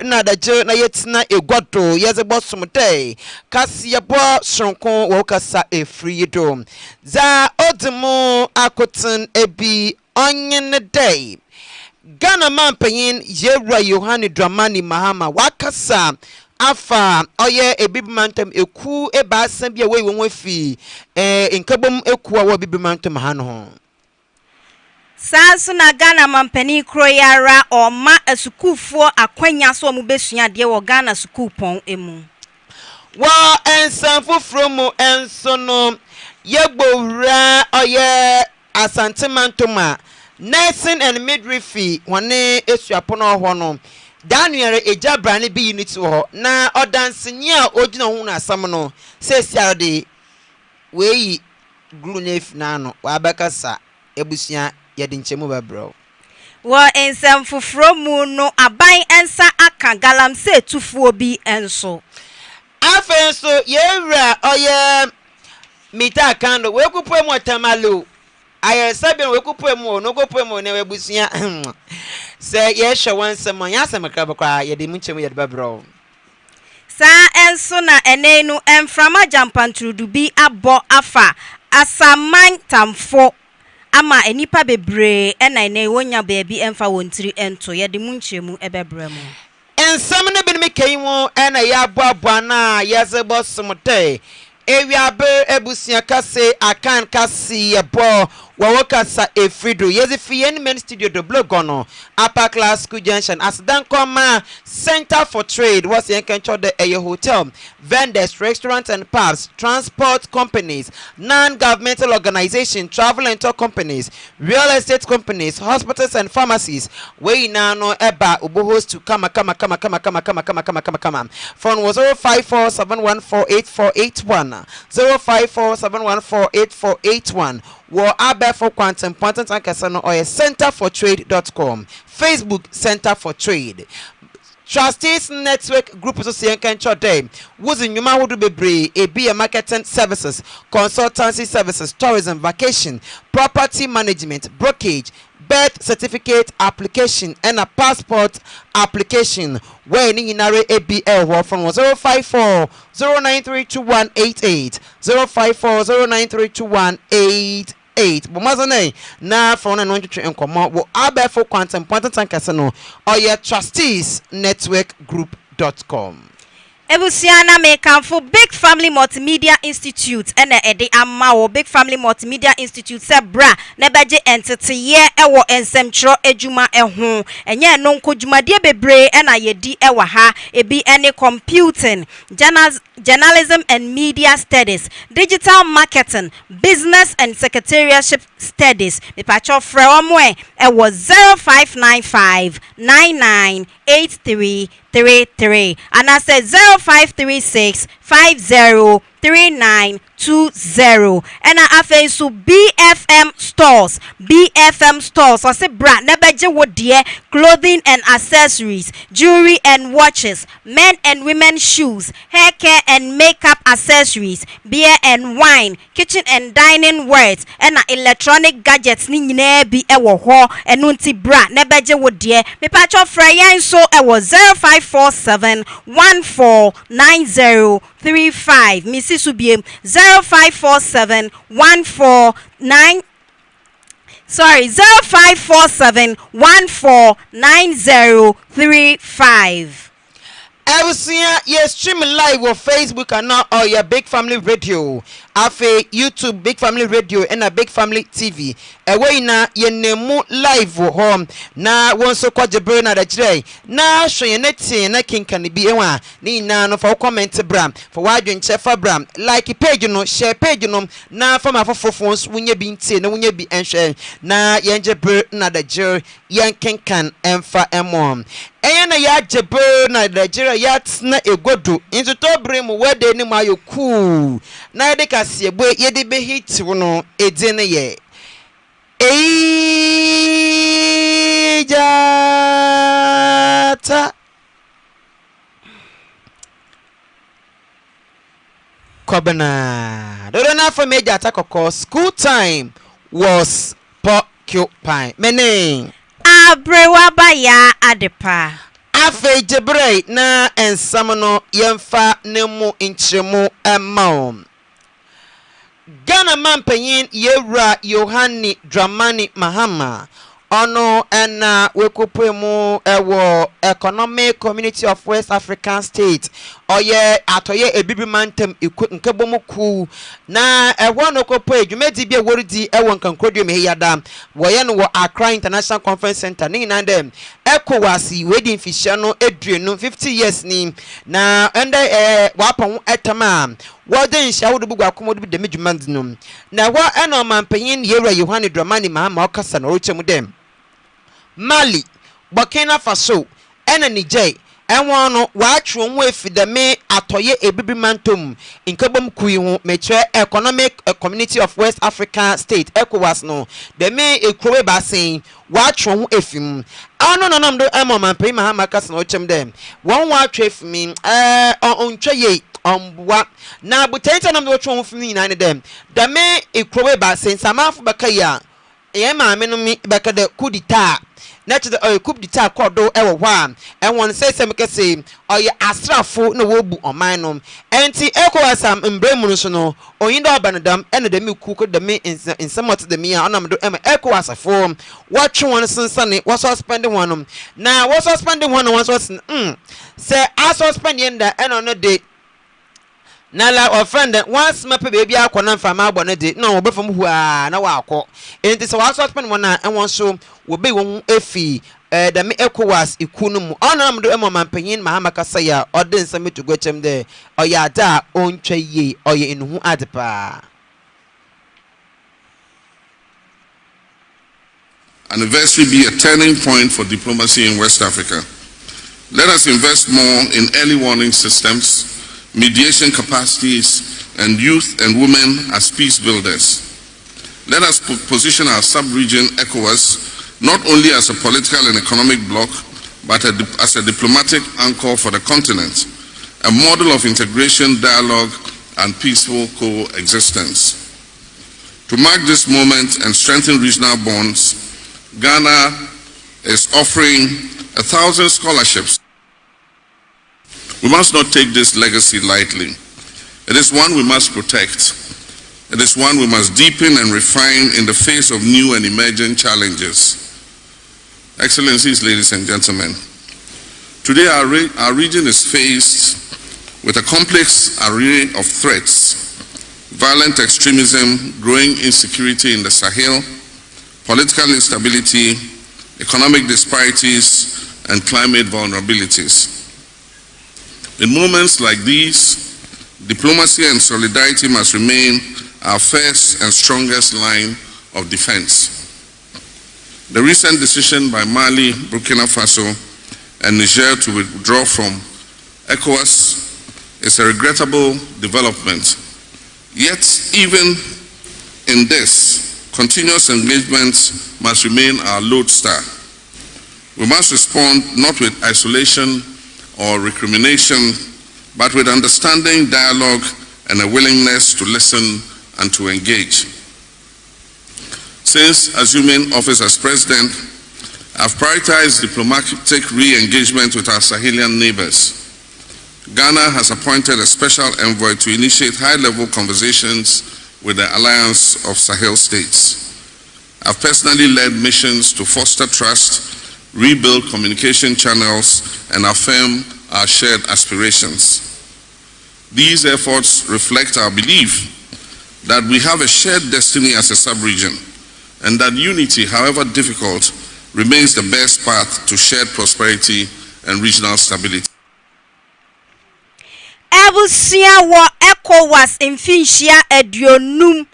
na da je na yetina egwado yezebo somday KASE3BO shronkon wo kasa efrido za odmu akoten ebi onyen day Ghana man panyin Yewura Yohane Dramani Mahama wakasa afa oye ebibimantem eku ebaasa bia we won afi nkabom eku a wo bibimantem ha no Sanso na Ghana mampani kroyara o ma asukufo akwanya so mu besua de wo Ghana sukupon emu wa ensanfo from enso no yegbowura oye asantemantoma nursing and midwifery wane esuapono ho no Daniel ejabrane bi unit ho na odanseni a ogina hu na asam no sesiarde weyi guru nef na no wa bakasa ebusua yedi nchemu babro wo ensam foforo mu no aban ensa aka galamse tufuo bi enso afenso yewura oye mita kando we kupo mu tamalo aye sabe we kupo mu no kupo mu na ebusua se yeshe wansem yasem krabakwa yedi munchemu yedi babro sa enso na enenu emframa jampantrudu bi abo afa asaman tamfo ama enipa bebre ena wonya baabi emfa wontiri ento yedi munchemu ebebrem ensam ne bi me kaimo ena ya boabo na yezebo somte ewiabe ebusia kase akan KASE3BO wawokasa efrido yezifi men studio do blogono upper class school junction as dan koma Center for Trade was yenkencho de a hotel vendors restaurants and pubs transport companies non-governmental organizations travel and tour companies real estate companies hospitals and pharmacies we now know eba ubo host to kama phone was 0547148481 0547148481 wo for quantum important ankasa or centerfortrade.com Facebook Center for Trade Trustees Network Group Association Day was in Yuma Hudu Bebre, a marketing services, consultancy services, tourism, vacation, property management, brokerage, birth certificate application, and a passport application. When in ABL from 054 0932188 054 0932188 Bomazone na phone and 1 and come out will for quantum important and casino or your trustees network group.com. Ebusiana mekanfo Big Family Multimedia Institute ene ede amawo Big Family Multimedia Institute se bra na beje entete ye ewo ensemtro ejuma eho enye no nkojumade bebre ena yedi ewa ha ebi ene computing journalism and media studies digital marketing business and secretariatship studies me pacho frɛ omwe ewo 0595998333 and I said 0536 503920 and I afen so BFM stores or say bra nebeje wo de clothing and accessories jewelry and watches men and women shoes hair care and makeup accessories beer and wine kitchen and dining wares and electronic gadgets ni nyina bi ewo ho enu nti bra nebeje wo de me pacho frayan so ewo 0547 149035 Missy Subiem 0547 0547149035 Abusua yes stream live on Facebook and now or your Big Family Radio afe YouTube Big Family Radio and a Big Family TV away na ye nemu live home na won so kwajebre na da kire na hwe ye netin na kinkan bi enwa ni na no for comment bram for wadwen chefa bram like page no share page no na for mafofofons wunye bi ntie na wunye bi enhwe na ye njebre na da jere ye kinkan emfa emom na ya jebe na Nigeria ya tsna egodo into to brim wede ni mayo cool na de KASE3BO ye de be hit no edine ye ejata kobana do na for major attack of school time was porcupine mene Abrewa baya adepa Afe jebre na ensam no yemfa nemu inchemu emma. Ghana mampanyin yewra Yohani Dramani Mahama ono ena wekopemu ewo economic community of West African state oye atoye ebibi mantem nkebomuku na ewo no kopo edwumedi bia woridi ewo nkankrodwe mehiyada woye no wo Accra International Conference Center ni na dem ECOWAS wedi mfihye no eduenu 50 years ni na ende wapon etama wode nhya wo dubu akomodu bi dem dwumandi no na wo ena mampanyin yewra Yohani Dramani Mahama okasa no rochemu dem Mali, Burkina Faso, ena Niger, enwa no waatwo nwo efidame atoye ebibi mantom inkebom kuyi metre economic community of West Africa state ECOWAS no de me ekrowe basen waatwo ho efim ano no namdo emoma pay Mahama kasa no chem dem won waatwo efim ontwe ye ombwa na butenta namdo watwo ho efim na ne dem de me ekrowe basen samafu bakaya ye maame no mi bakade kudita Next the coup d'etat kodo ewo hwa enwon say mekese oye asrafo na wobu oman enti ECOWAS mbremu no so no oyinda obanadam ene de me ku ko de me insamot de me onam do ECOWAS fo watwe won sensane was suspend won na was suspend won was say a suspend yenda eno no de na la offend once map baby akona mfama abone de no obefam hua na wa akọ enti se wa suspend wona enwon so wo be won efi da me ECOWAS ikunu mu onam do emoma mpanyin Mahama kasa ya odin nsam tugwechem de oya da ontwa ye oye enhu adepa. Anniversary be a turning point for diplomacy in West Africa. Let us invest more in early warning systems, mediation capacities, and youth and women as peace builders. Let us position our sub-region ECOWAS not only as a political and economic bloc, but as a diplomatic anchor for the continent, a model of integration, dialogue, and peaceful coexistence. To mark this moment and strengthen regional bonds, Ghana is offering 1,000 scholarships. We must not take this legacy lightly. It is one we must protect. It is one we must deepen and refine in the face of new and emerging challenges. Excellencies, ladies and gentlemen, today our region is faced with a complex array of threats: violent extremism, growing insecurity in the Sahel, political instability, economic disparities, and climate vulnerabilities. In moments like these, diplomacy and solidarity must remain our first and strongest line of defense. The recent decision by Mali, Burkina Faso, and Niger to withdraw from ECOWAS is a regrettable development. Yet, even in this, continuous engagement must remain our lodestar. We must respond not with isolation or recrimination, but with understanding, dialogue, and a willingness to listen and to engage. Since assuming office as president, I've prioritized diplomatic re-engagement with our Sahelian neighbors. Ghana has appointed a special envoy to initiate high-level conversations with the Alliance of Sahel States. I've personally led missions to foster trust, rebuild communication channels, and affirm our shared aspirations. These efforts reflect our belief that we have a shared destiny as a sub-region, and that unity, however difficult, remains the best path to shared prosperity and regional stability. Abusua wa ECOWAS Mfinshia edionum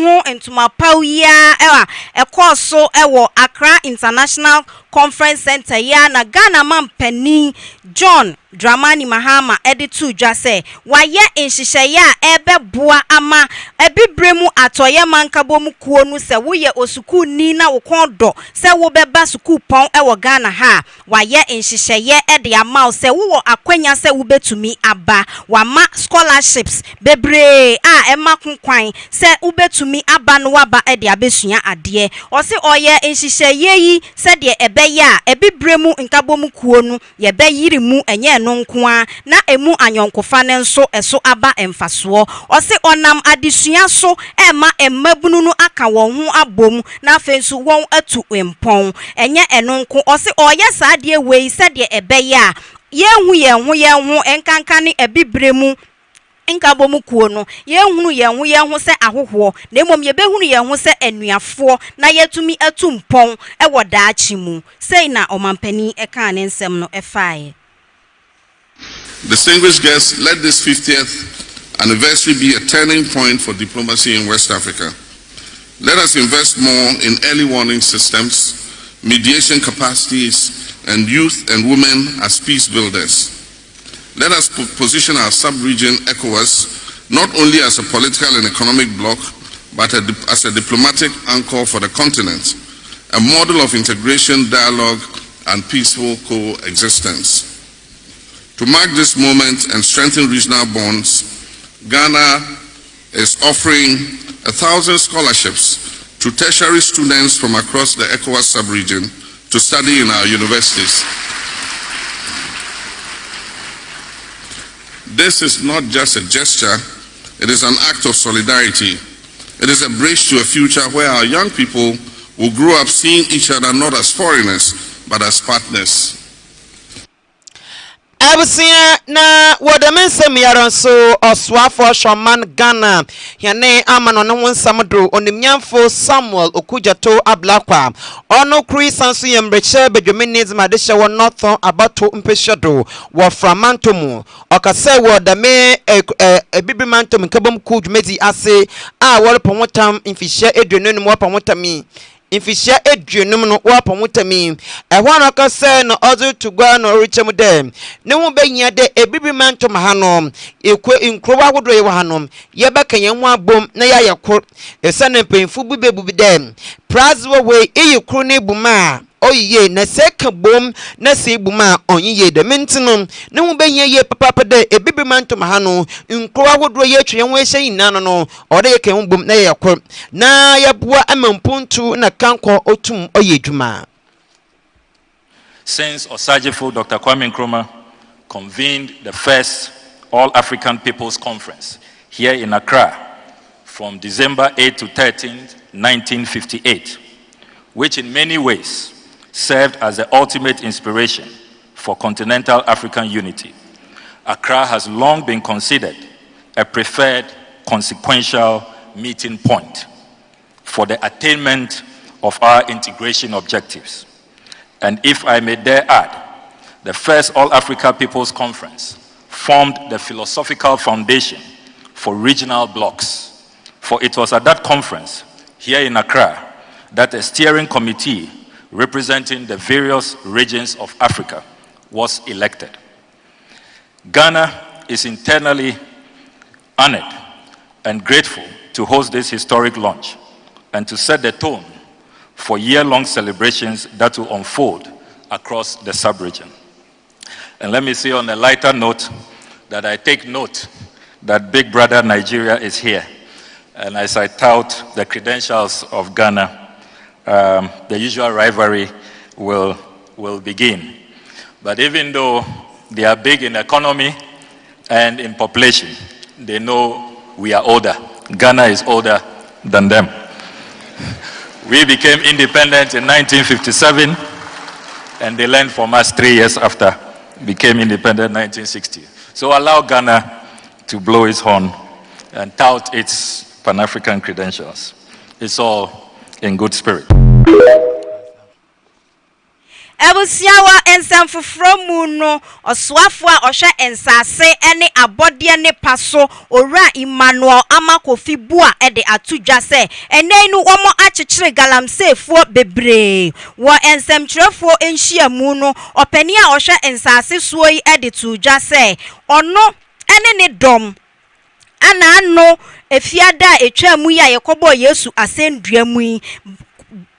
ho entuma pawia ewa ekoso ewo Accra International Conference Center ya na Ghana mampani John Dramani Mahama editu dwa se waye nhyehyeye a ebeboa ama ebibremu atoye mankabom kuo nu se woye osuku ni na wokondo se wo beba suku pon ewo Ghana ha waye nhyehyeye ede ama se wo akwanya se wo betumi aba wama scholarships bebre a ema konkwan se wo betumi aba no waba ede abesua ade o se oye nhyehyeye yi se de ebeye a ebibremu nkabom kuo nu ye beyiri mu enye no nkoa na emu anyonkofa ne nso eso aba emfaso o se onam adesua so ema emabunu nu aka won ho abom na afensu won atu empon enye enonko o se oye saade wei se de ebeye a yehu enkanka ne ebibremu nkabom kuo no yehu se ahoho na emom ye behunu yehu se anuafo na yetumi atu mpon ewo daachi mu sei na omampani eka ne nsem no efae. Distinguished guests, let this 50th anniversary be a turning point for diplomacy in West Africa. Let us invest more in early warning systems, mediation capacities, and youth and women as peace builders. Let us position our sub-region ECOWAS not only as a political and economic bloc, but as a diplomatic anchor for the continent, a model of integration, dialogue, and peaceful coexistence. To mark this moment and strengthen regional bonds, Ghana is offering 1,000 scholarships to tertiary students from across the ECOWAS sub-region to study in our universities. This is not just a gesture, it is an act of solidarity. It is a bridge to a future where our young people will grow up seeing each other not as foreigners, but as partners. Abusua na wodamensem yaron so oswafo shoman Ghana yane amano no wonsamdo onimnyamfo Samuel Okujato Ablakwa ono krisanso yemreche bedwomenism adehye wo northon abato mpehyedo wo framantomu okase wodame ebibimantom nkabom kudwumezi ase a worepon infihye edwonenum wopon infisha edwunum no wapomutami ehwana ka se no ozu tugwa no richem dem ne hu benya de ebibimantom hanom ekwe inkrowa wodo ye hanom ye bekanya mu abom na ya yakor esane penfu bubebu dem prazwo we eyekru ne buma oyiye na seka bom na se buma onyiye de mentino ne hu benya ye papa de ebibimantom hano inkrowa wodo ye twe yen we hye nano no ode ye kan bom na ya yakor na ya bua amampuntu na kanko otum oyedwuma. Since Osajifo Dr. Kwame Nkrumah convened the first All-African People's Conference here in Accra from December 8 to 13, 1958, which in many ways served as the ultimate inspiration for continental African unity, Accra has long been considered a preferred consequential meeting point for the attainment of our integration objectives. And if I may dare add, the first All-Africa People's Conference formed the philosophical foundation for regional blocs. For it was at that conference, here in Accra, that a steering committee representing the various regions of Africa was elected. Ghana is internally honored and grateful to host this historic launch and to set the tone for year-long celebrations that will unfold across the sub-region. And let me say on a lighter note that I take note that big brother Nigeria is here. And as I tout the credentials of Ghana, the usual rivalry will begin. But even though they are big in economy and in population, they know we are older. Ghana is older than them. We became independent in 1957, and they learned from us 3 years after became independent in 1960. So allow Ghana to blow its horn and tout its Pan-African credentials. It's all in good spirit. Abusua ensem foforo mu no osoafo a ohwe ensase ene abode ne paso owura Emmanuel Amakofi bua de atudwa se enen no womo akyekere galamsefuo bebre wo ensem kyerefo enhia mu no opani a ohwe ensase suo yi de tudwa se ono ene ne dom ana no efiada etwa mu ya yekobo Yesu asendua mu yi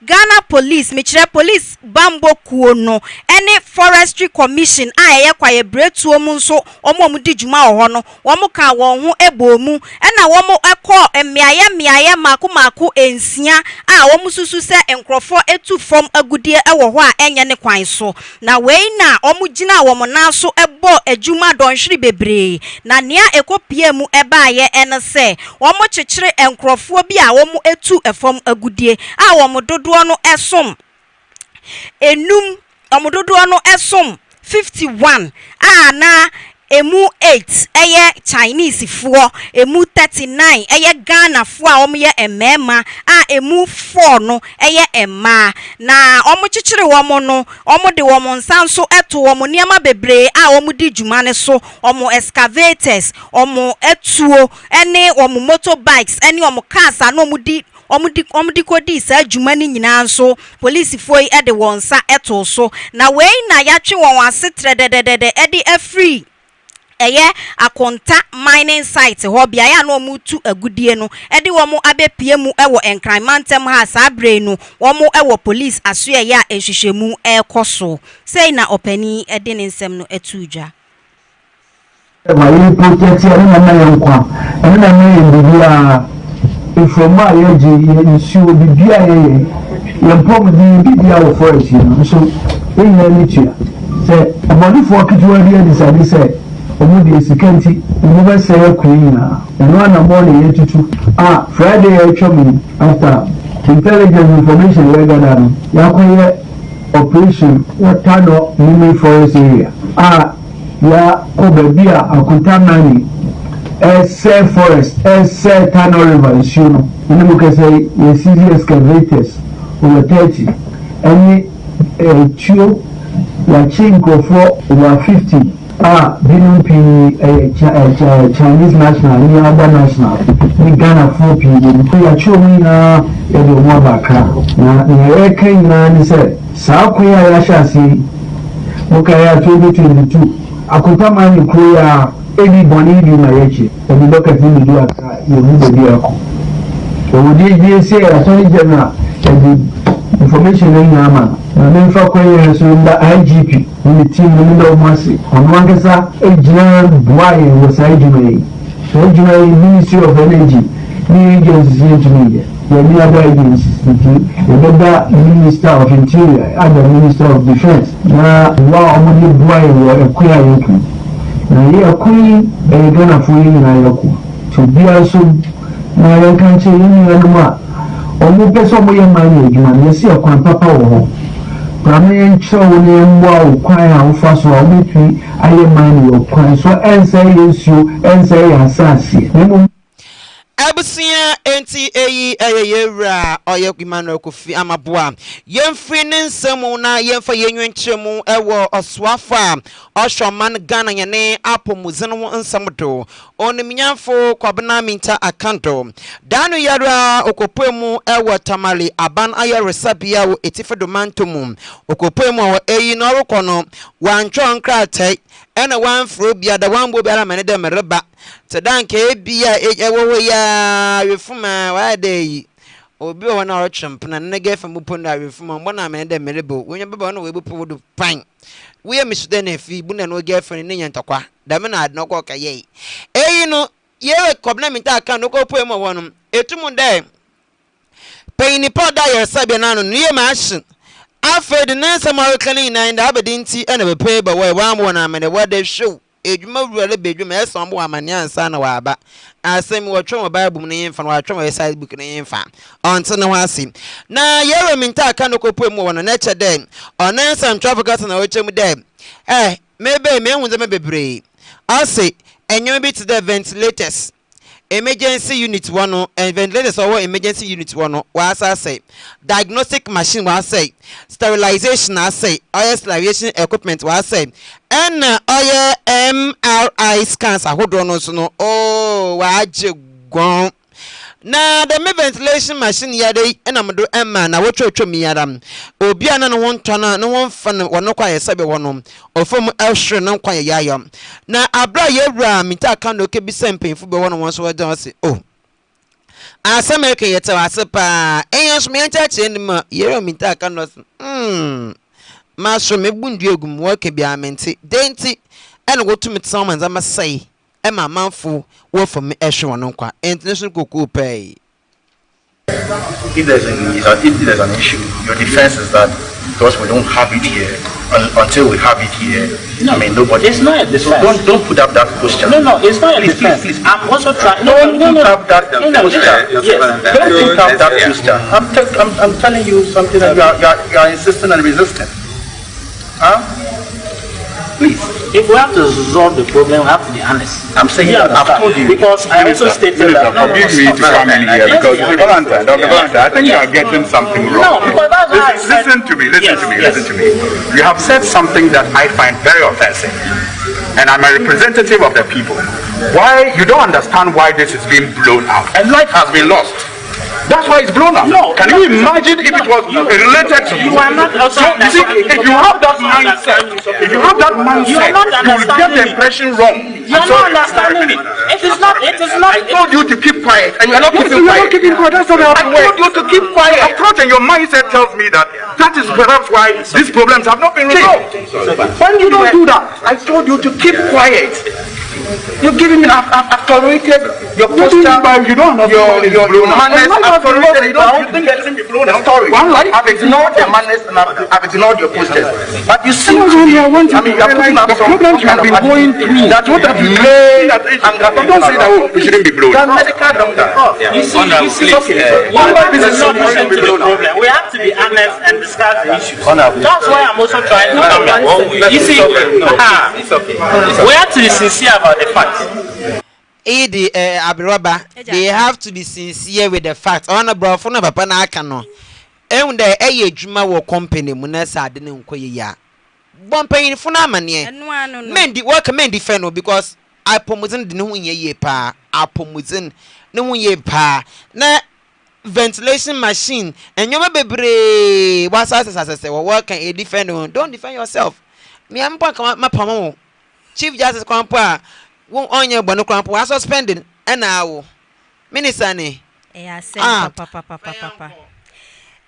Ghana Police, Michire Police Bambo Kuono, any Forestry Commission, I acquire bread to a munso, or Momu Juma or no, Wamuka, one who ebomu, and a womo a call, and Miaya Maku and Sia, Omususu say, and Crawford a two from a good year, our and Yanequine so. Now, way now, Omujina womana so a bo a Juma don shribebre, Nania a copiemu a baye and a say, Omoche and Crawfobia, Womu a two a from a good year, our Mododo. No esom enum omododo no esom 51 na emu 8 eye Chinese fuo emu 39 eye Ghana fuo a omye emema emu 4 no eye emma na omochichire womo no omode womo nsanso eto womo niama bebre omo di dwuma ne so omo excavators omo etuo ene omo motorbikes ene omo cars na omo di omudi kodi sa adwuma ni nyina nso police foi de wonsa eto so na wei na yatwe won asetre de ede afri eye akonta mining site ho bia ya na omutu agudie no ede wo mo abepie mu ewo encrimantem ha sa bre no wo mo ewo police asoe ya ehwehwemu ekoso sei na opani ede ne nsem no etudwa wa protect ya na na yankwa na na bibia from my age you see bibia yempom di bibia wo forest no so when you meet you say about for kitwa dia decide say omudi esikanti omuba say queen na no morning yetutu Friday I me after intelligence information we gather yakoye operation what kind of forest area ya ko bebia akuntamani Ese forest, ese Tano River, you know. You can say, you see the excavators over 30. Any two, la chinko for over 50. BNP, Chinese national, any other national. The Ghana 4 people. We are showing the Mwabaka. Now, the aircraft man said, South Korea Yashasi, Mukaya 2022. Akutamani Korea. Any bonny do my age, and you look at him do at you need a vehicle. So, would you say, Attorney General, the information in Yama, and then for Koreans in the IGP, in the team in the middle of Mercy, on one case, a general boy was IGA. So, IGA Ministry of Energy, new agencies into media, the new other agencies, the better Minister of Interior, other Minister of Defense. Now, wow, I'm going to boy or acquire na ye queen Ghana for you na yoko to be also na yan kan che yin yan ma omo peso mo yan man edwuma na se akwan papa wo ho prame yen cho ne mwa ukwan a ufa so ometwi aye man wo kwan so ense yesu ense yansase Abusua enti yewra oye Emmanuel Kofi Amaboa yemfri ne nsem na yemfa yenwenkyeremu ewo oswafa oshoman Ghana yene apomuzene wo nsamdo oniminyafo kwabena minta akanto danu yara okopemu ewo tamale aban ayaresabia wo etifedomantomu okopemu wo eyi no rokono wantwo nkratai ena wanfro bia da wanbo bia mane de mereba tedanke bia ewo ya refuma wa dey obi wona ro chempna nege fa mupondo refuma mbona mane de merebo wonya beba no webupo wodu pan we misude na fi bu na no girlfriend ne nyantokwa da me na adno ko kaye eyi no ye kobna minta aka no ko poem wonum etumu de payini poda yer sabia na no ye machine afed na samawe kani na nda abedinti ena be pay ba we wa mo na me de wade show ejuma wurale bedwuma esombo amane ansa na waba asem wo twon bible ne yemfa no atwon website book ne yemfa onto ne hwase na yero minta aka no kopom wono na che den onan sam traffic na wo chem den mebe me hu ze me bebre ase enyem bi to the ventilators emergency unit one and ventilators or emergency unit one was I say diagnostic machine was say sterilization I say oil sterilization equipment was say and oil MRI scans I hold on also no oh why gone na the ventilation machine yade and I'm do emma na what me yadam obi ana no won tona no won fa no kwa yesebe wonom ofom elhre no kwa yayam na abra yewra mita kan no ke bi sempenfu be wono won so wadan say oh aseme ke yete wase pa enyeso me ncha che ni ma yero mita kan no ma so me bundu egum wo ke bi amenti denti ene go to mit someone za masai Emma manful work for me Eshwan international cocoa pay. If there's an issue, your defense is that because we don't have it here, until we have it here, no, I mean nobody. It's not a defense. So don't put up that question. No, it's not a defense. Please. I'm also trying. Don't put up that question. Don't put up that question. I'm telling you something that you are insisting and resisting. Huh? Please. If we have to resolve the problem, we have to be honest. I'm saying that I've told you. Because I also stated that. Forgive me to come in here because Dr. Valentine, I think you are getting something wrong. No, because that's listen to me. You have said something that I find very offensive. And I'm a representative of the people. Why you don't understand why this is being blown out? And life has been lost. That's why it's blown up. No, can you imagine if it was related to you? Are not also if you have that mindset, you will get the impression wrong. You are not understanding it. It is not. I told you to keep quiet, and you are not keeping quiet. That's not how it works. I told you to keep quiet. Approach, and your mindset tells me that is perhaps why these problems have not been resolved. When you don't do that, I told you to keep quiet. You're giving me. I've tolerated your posture. You don't understand your manners. I've tolerated it. You think that isn't blown out? Story. I've ignored your manners and I've ignored your postures. But you seem to be. I mean, you're putting up some problems you have been going through. That's what I've made. Don't say that we shouldn't be blown. That's medical doctor. You see, okay. This is not the problem. We have to be honest and discuss the issues. That's why I'm also trying to come back. You see, we have to be sincere about the facts. Abiroba, they have to be sincere with the facts. On a bro, for no papa na Akan. And the juma wo company munasa didn't ya. One paying for na manie. Men di work men defend because I promoting the new ye pa. I promoting no ye pa. Na ventilation machine and you may be what as I say, working a defend. Don't defend yourself. Me am my pamo. Chief Justice Kwampa. Won't on your bonocramp was suspended an hour. Minisani. Papa.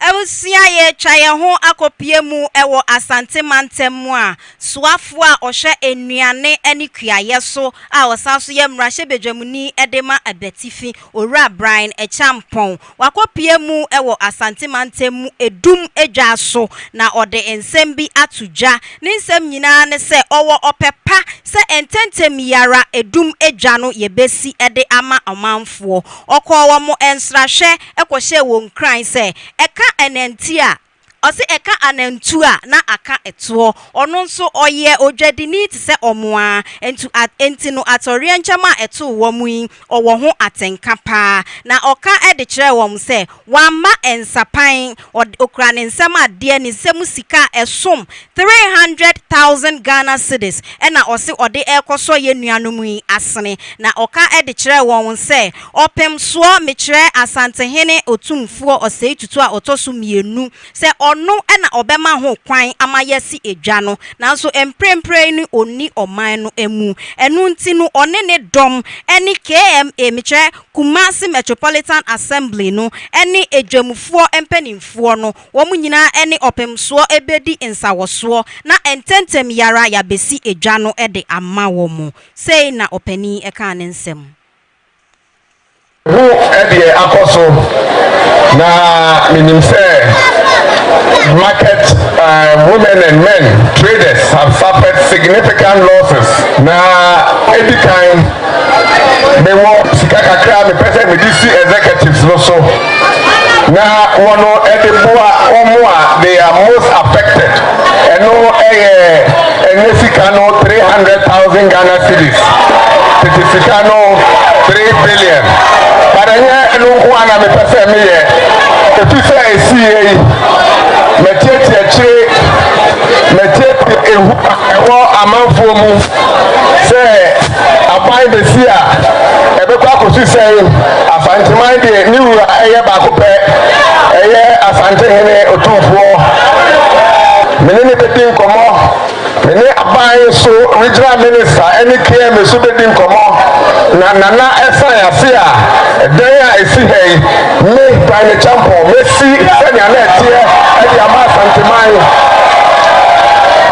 Abusua chaya ho akopie mu ewo asante mantemu a soafo a ohwe enuane ani kuaye so a osanso ye mrahye bedwamuni edema abetifi owura Brian echampon wakopie mu ewo asante mantemu edum edwa so na ode ensem bi atuja ne nsem nyina ne se owo opepa se ententem yara edum edwa no yebesi ede ama amanfo okowo mo ensrahwe ekohye won kran se eka enentia ose eka anentua na aka eto ono nso oye odwadini ti se omoa enti no atorian nchama eto wo mu owo ho atenka pa na oka ede kire wo se wamma ensapan okra ne nsama de ne nsemu sika esom 300,000 Ghana cedis ena ose ode ekoso ye nuanom yi asene na oka ede kire wo se opem so me kire asantehene otumfuo ose tutu a otoso mienu se ono ena obema ho kwan amayesi edwa no nanso emprempre ni oni oman no emu enu nti no one ne dom eni KMA metre Kumasi Metropolitan Assembly no eni edwamufuo empanimfuo no wo nyina eni opemso ebedi nsawoso na ententem yara ya besi edwa no ede ama wo mu sei na opani eka ne nsem who ede akoso na minim say market women and men traders have suffered significant losses. Now, every time they want Sikakakra, the president with DC executives also. Now, one of they are most affected. And no, and 300,000 Ghana cedis. Titikano 3 billion. But I know one of the person here. If you say CA, Matete, a man for move, say, I find the seer. Every couple to say, I find to mind the new air back up, a year as Antony or 2 4. Many didn't come off. Many buying so regional minister, any care, me so didn't come off. Nana Esaya Sia, there I see hey, me by the champion, Messi, Senya Net here, and the Amas Antimai.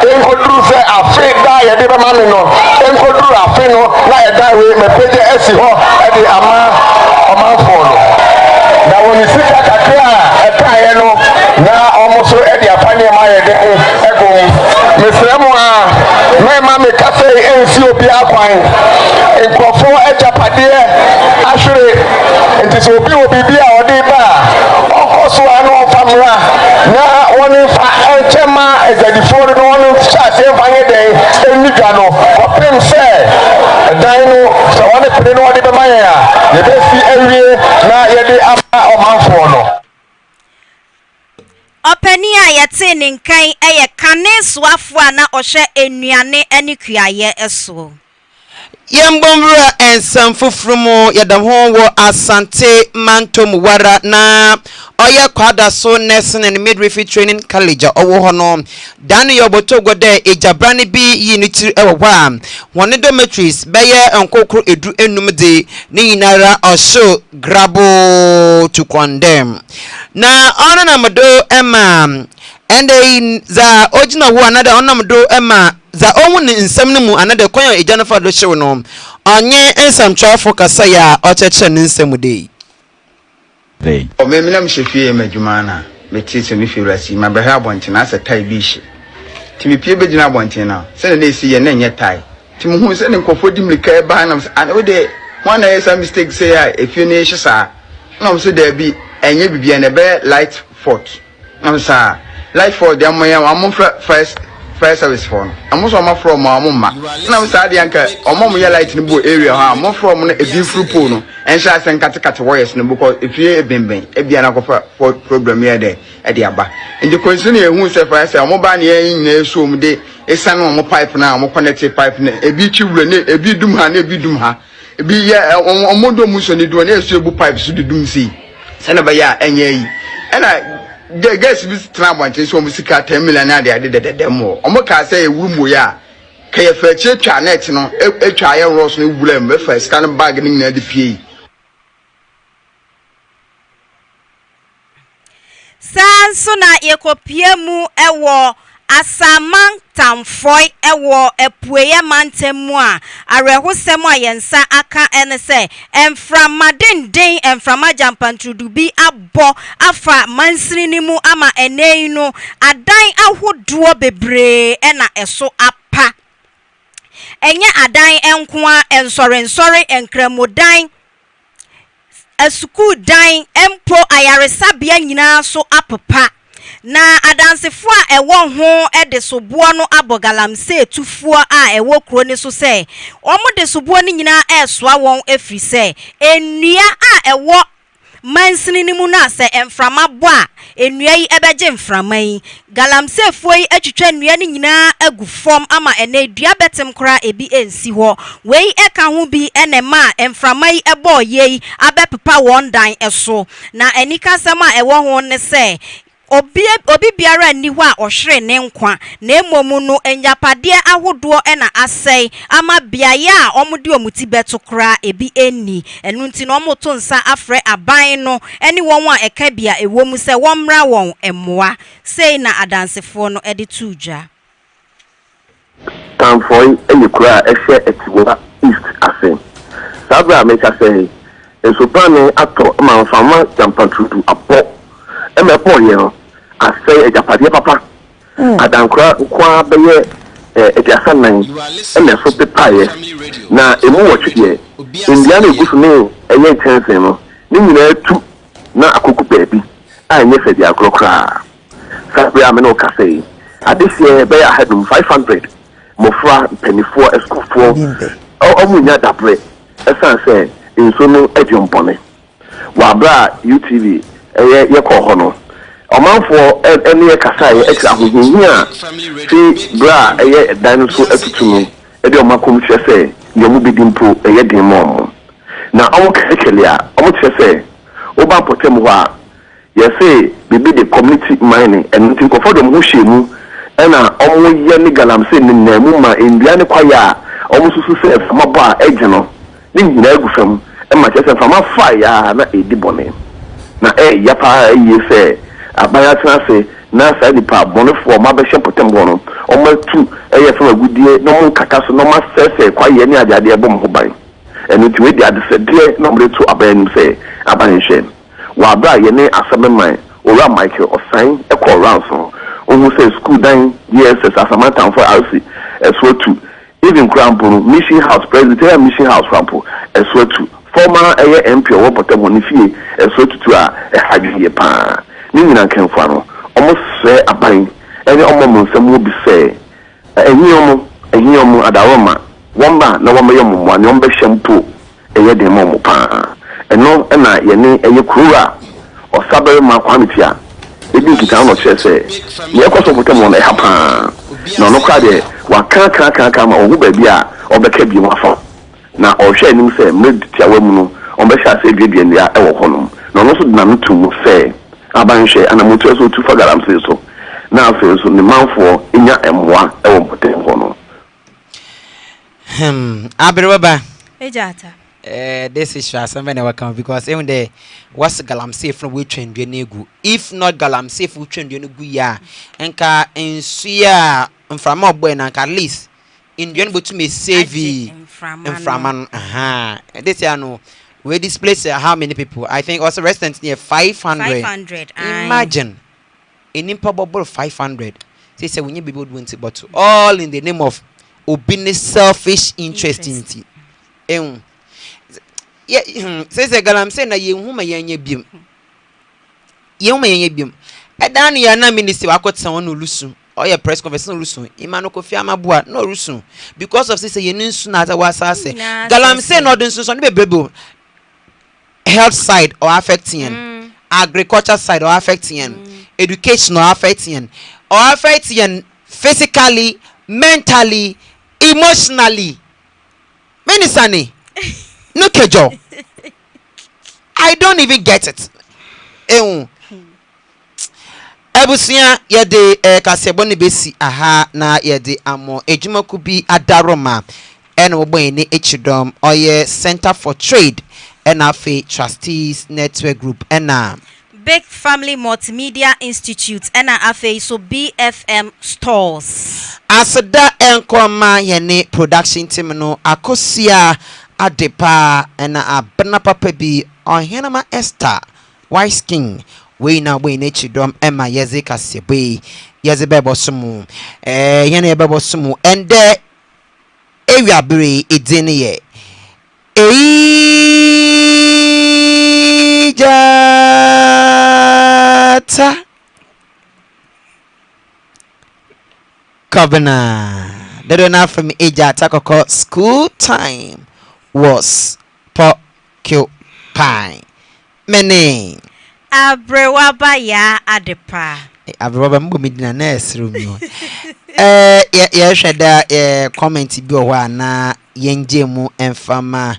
Enkodru say afraid die, the Mamino, Enkodru Afino, like that way, me K3SE ho, and the Ama follow. Now when you see that a clear, now almost at the Apania Maya, Mr. My mammy cafe in Ethiopia, in Kofo, Ejapadia, actually, it is Obi Obibia or Deba, of course, I know Famra. Now, one if I Chema is a default one of Chas every day, in Nigano, or Pim say, Dino, so I want to put in order the Maya, the best area, now you're the Ama or Manfono. Openi a yete ne nkan eye kane soafo na ohye enuane ani kuaye eso Yambomra and some fufrumo yadam ho wo Asante Mantom Wara na oya kwada so nursing and midwifery training college owo ho no dan yoboto gode ejabrane bi yinitiri ewo wa woni dormitories beye enkokro edu enum de ni yinara osho grabo to condemn na ona na modo ema and za original wo another ona modo ema za owu ni nsem no mu another kwan ejanafa do hyew no onye ensam twafo kasa ya ocheche ni nsem de o me menam shefie madwuma na meti se mi fiwrasi ma be ha bonte na se tai bi hye ti mi pie be gina bonte na se na esi ye na nye tai ti mu hu se ne nkofo di mlika e ba na an we de one na yes mistake say ya efie ne hye sa na mo se da bi enye bibia na be light fort na mo sa light fort dem ya am fire service phone am so ma from amumma na mo sa de anka omom ye light ni bo area ha mo from na ebi frupo no en sha sen katekate wires no because efie ebemben ebia na kofa program here there e de aba ndi konsu na ehu se fire say mo ba na yin na eso mu de esan mo pipe na mo connect pipe na ebi chiwure na ebi dum ha na ebi dum ha ebi ye omodo mu so ni do na eso ebu pipe so de dum si se na ba ya enye yi ena the guys this tramwante so musika 10 million na de demo omo ka say ewu mo ya ka ye fa che twa net no etwa ye ross no wura me fa scan bag ni na de pie sanso na yekopie mu ewo asaman tamfoi ewo epueye mantemu a arehosem a yensa aka ene se enframaden den enframa jampantrudu bi abo afa mansiri ni mu ama enei no adan ahodo bebre ena eso apa enye adan enkoa ensore enkramodan esukuu dan empo ayaresabia nyina so apapa na adansefo a ewo ho ede sobo no abogalamse tufuo a ewo kro ni so se omo de sobo ni nyina esoa won efri se enua a ewo mansini ni mu na se emframa bo a enua yi ebeje mframa yi galamse fo yi atwitwa enua ni nyina agu form ama ene dua betem kra ebi ensi ho wei eka ho bi enema emframa yi ebo ye abepepa won dan eso na enika sama ewo ho ne se obi biara ni ho a ohwere ne nkwa na emomu no enyapade ahodo na asai ama biaye a omudi omuti beto kra ebi eni enu nti no omoto nsa afre aban no eni won a eka bia ewomu se womra won emoa sei na adansefo no ede tuja tamfoi enyukura ehwe etiwa east asen sabra meka sei ensopane ato manfama jampantrudu apo emepo ye asay ejapade papa adankra kwa beye ejasanan emeso pepaye na emu wochie indiana egusu ne enye tensen no ni nyina tu na akoku baabi a enye fedi akrokra sabe ameno kasei adesie beye ahedum 500 mofra penifo eskufo omunya dabre esan se nso no adwompone wabra UTV ye ko ho no omanfo ene kasa ye extra hohia fi bra ye dan so atutu no e de omakom hwe se ye mu bidimpo ye den mom na omo kekele a omo hwe se oba potem ho a ye say bibi the community mining and think of them who shemu ena omo ye ni galamse ni na mu ma ndua ne kwaya omo susu se fama ba ejeno ni nyina agufam e ma che se fama fire na edibone na ya pa ye se abaya transe na sa di pa bonefo ma be hye potem ho no omo tu ye fama gudie no mo kaka so no ma se kwaye ni adade bom ho ban enu ti we di ade se de no mo tu abaya ni se abaya hye wabra yene asabeman ora Michael osan e ko ranso ohu say school dan DSS asamatan for RC eso2 even crampo mission house president mission house crampo eso2 former MP wo potem ni fie eso2 a e hadwie pa ni nyina kenfo no omo se aban ene omo monsam obi se ehiomo adawoma womba na woma yom mo ani ombe shampoo eye de mo pa eno na yene eye kura o sabere ma kwamitia ebi kita no chese ye ko so potem no e hapa na no kwa de wa kan ma ogu ba bia obeka bi mo afa na o hwe nim se meditia wa mu no o be sha se bia ndia e wo honom na no so na no tu se abanhwe ana motu so tu fagaram se so na afa so ni manfo enya emwa e wo potem hono Abirwaba Ejata this is something that come because even there was galamsey from we train egu if not galamsey from train egu ya enka ensuya mframa boy na at least indian but to me save mframa this year no we displace how many people I think also residents near 500 imagine in improbable 500 say we need people doing it but all in the name of business selfish interest in yeah, says a galam say na ye huma yenye biem. Ye huma yenye biem. Edan ya na minister akot san no lusu. Or your press conference no lusu. Imano kofi amabua no lusu. Because of say ye nsu na ta wasa say. Galam say no den so no bebebo. Health side or affecting agriculture side or affecting education or affecting physically, mentally, emotionally. Menisani. No kejo. I don't even get it. Abusua yede K3SE ne besi aha na yede amo ejuma kubi adaroma ena obo ni echidom oye Center for Trade ena fe Trustees Network Group ena Big Family Multimedia Institute ena afe so BFM Stores asada enkoma yene production team no akosia adepa ena abna papa bi ohenama Esther Wise King we na chidom ema yeze K3SE yeze bebo sumu yene bebo sumu ende area bere edine ye ejata Covenant they not from ejata koko school time was porcupine many Abrewaba ya adepa Abrewaba mbo midina nurse room no sheda comment bi o wa na yenje mu emfama